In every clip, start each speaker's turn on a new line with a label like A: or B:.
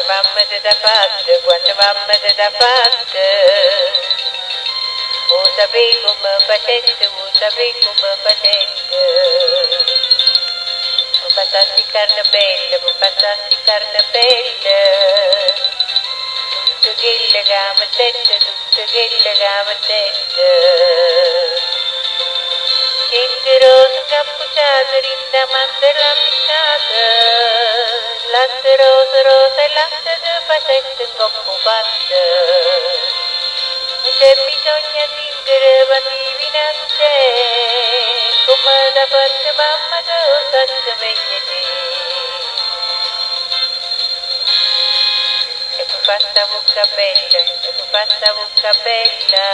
A: mamma te da fatta, quando mamma te da fatta, vuoi sapere come facette, vuoi sapere come facette. Mi passassi carne bella, mi passassi carne bella, tutto quello che mi sente, tutto quello che mi sente. Gente rosa incappucciata, rindamante la picciata, latte rosa rosa e latte di facette scoppatta. Non c'è bisogno di tingere bambini non c'è, come da parte mamma che lo sa meglio te. E mi fa sta bocca bella, e mi fa sta bocca bella.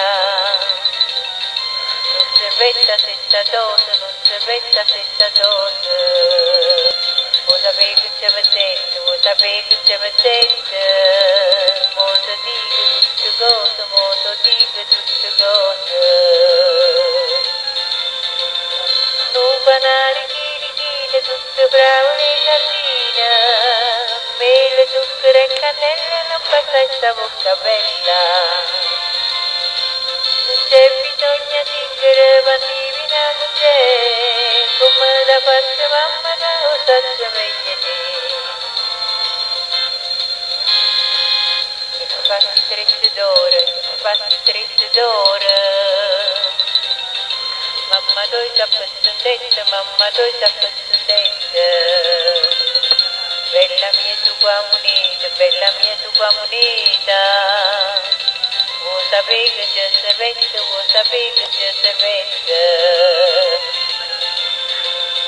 A: Non si vetta senza dose, non si vetta senza dose. Vuoi sapere che ci mi sento, vuoi sapere che ci mi sento. Molto dico tutte cose, molto dico tutte cose. Non banale, chili, tutte bravo le galline. Mele, zucchero e cannella, non basta sta bocca bella. Non c'è bisogno di tingere bambini non c'è, come da parte mamma che lo sa meglio te. E mi fatti 30 d'ore, mi fatti 30 d'ore. Mamma dove sta passandetta, mamma dove sta passandetta. Bella mia tua moneta, bella mia tua moneta. Vuoi sapere che c'è se vede, vuoi sapere che c'è se vede.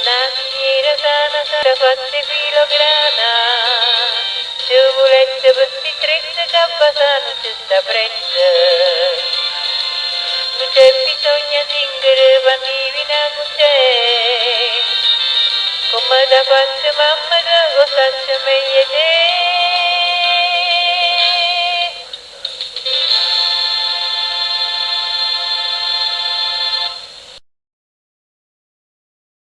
A: La miniera sana sarà fatta filo grana, se volete questi 30 cappasa non c'è sta prezzo. Non c'è bisogno di ingere bambini non c'è, come da parte mamma che cosa c'è meglio te.